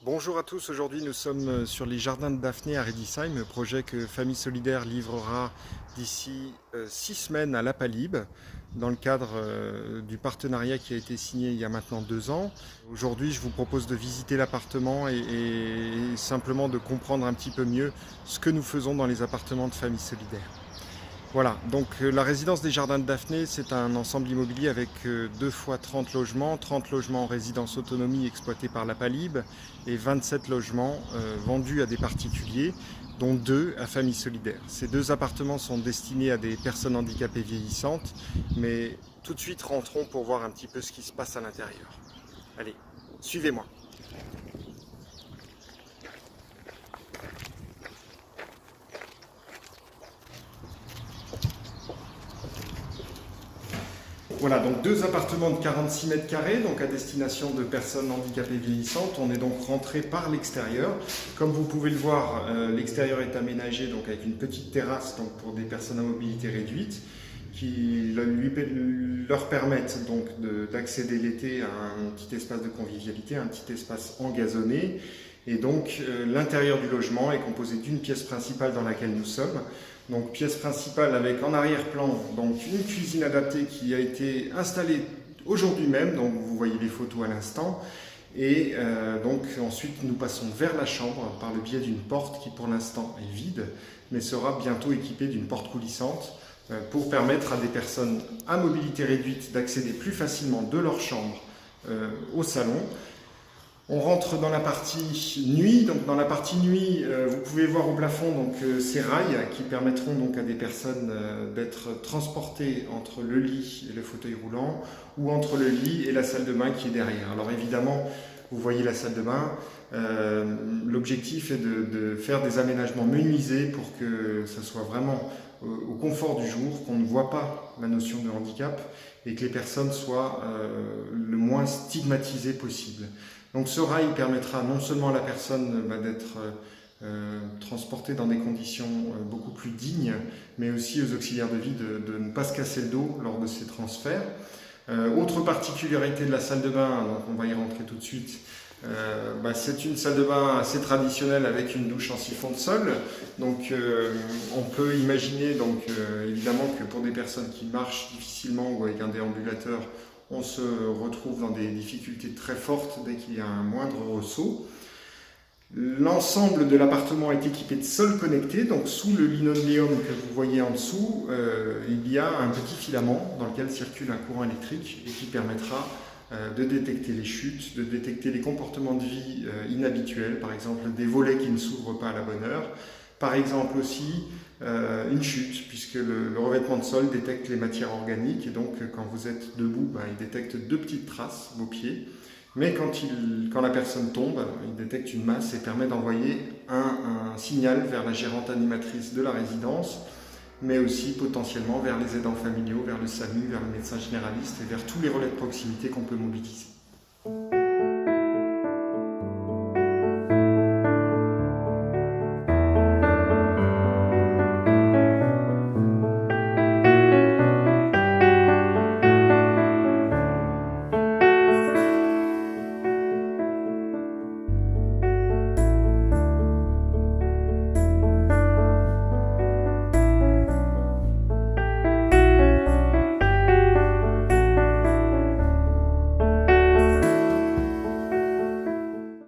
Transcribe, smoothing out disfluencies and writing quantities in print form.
Bonjour à tous, aujourd'hui nous sommes sur les jardins de Daphné à Redisheim, projet que Famille Solidaire livrera d'ici 6 semaines à La Palib, dans le cadre du partenariat qui a été signé il y a maintenant 2 ans. Aujourd'hui je vous propose de visiter l'appartement et simplement de comprendre un petit peu mieux ce que nous faisons dans les appartements de Famille Solidaire. Voilà, donc la résidence des Jardins de Daphné, c'est un ensemble immobilier avec 2 fois 30 logements en résidence autonomie exploités par la Palib et 27 logements vendus à des particuliers, dont 2 à famille solidaire. Ces 2 appartements sont destinés à des personnes handicapées vieillissantes, mais tout de suite rentrons pour voir un petit peu ce qui se passe à l'intérieur. Allez, suivez-moi. Voilà, donc 2 appartements de 46 mètres carrés, donc à destination de personnes handicapées vieillissantes. On est donc rentré par l'extérieur. Comme vous pouvez le voir, l'extérieur est aménagé donc avec une petite terrasse donc pour des personnes à mobilité réduite qui leur permettent donc d'accéder l'été à un petit espace de convivialité, un petit espace engazonné. Et donc l'intérieur du logement est composé d'une pièce principale dans laquelle nous sommes. Donc pièce principale avec en arrière-plan donc une cuisine adaptée qui a été installée aujourd'hui même, donc vous voyez les photos à l'instant. Et donc ensuite nous passons vers la chambre par le biais d'une porte qui pour l'instant est vide, mais sera bientôt équipée d'une porte coulissante pour permettre à des personnes à mobilité réduite d'accéder plus facilement de leur chambre au salon. On rentre dans la partie nuit. Donc dans la partie nuit, vous pouvez voir au plafond donc, ces rails qui permettront donc à des personnes d'être transportées entre le lit et le fauteuil roulant ou entre le lit et la salle de bain qui est derrière. Alors évidemment, vous voyez la salle de bain. L'objectif est de faire des aménagements menuisés pour que ça soit vraiment au confort du jour, qu'on ne voit pas la notion de handicap et que les personnes soient le moins stigmatisées possible. Donc ce rail permettra non seulement à la personne d'être transportée dans des conditions beaucoup plus dignes, mais aussi aux auxiliaires de vie de ne pas se casser le dos lors de ces transferts. Autre particularité de la salle de bain, donc on va y rentrer tout de suite, c'est une salle de bain assez traditionnelle avec une douche en siphon de sol. Donc on peut imaginer donc, évidemment que pour des personnes qui marchent difficilement ou avec un déambulateur, on se retrouve dans des difficultés très fortes dès qu'il y a un moindre ressaut. L'ensemble de l'appartement est équipé de sols connectés, donc sous le linoléum que vous voyez en dessous, il y a un petit filament dans lequel circule un courant électrique et qui permettra de détecter les chutes, de détecter les comportements de vie inhabituels, par exemple des volets qui ne s'ouvrent pas à la bonne heure, par exemple aussi une chute, puisque le revêtement de sol détecte les matières organiques et donc quand vous êtes debout, il détecte 2 petites traces, vos pieds, mais quand la personne tombe, il détecte une masse et permet d'envoyer un signal vers la gérante animatrice de la résidence, mais aussi potentiellement vers les aidants familiaux, vers le SAMU, vers le médecin généraliste et vers tous les relais de proximité qu'on peut mobiliser.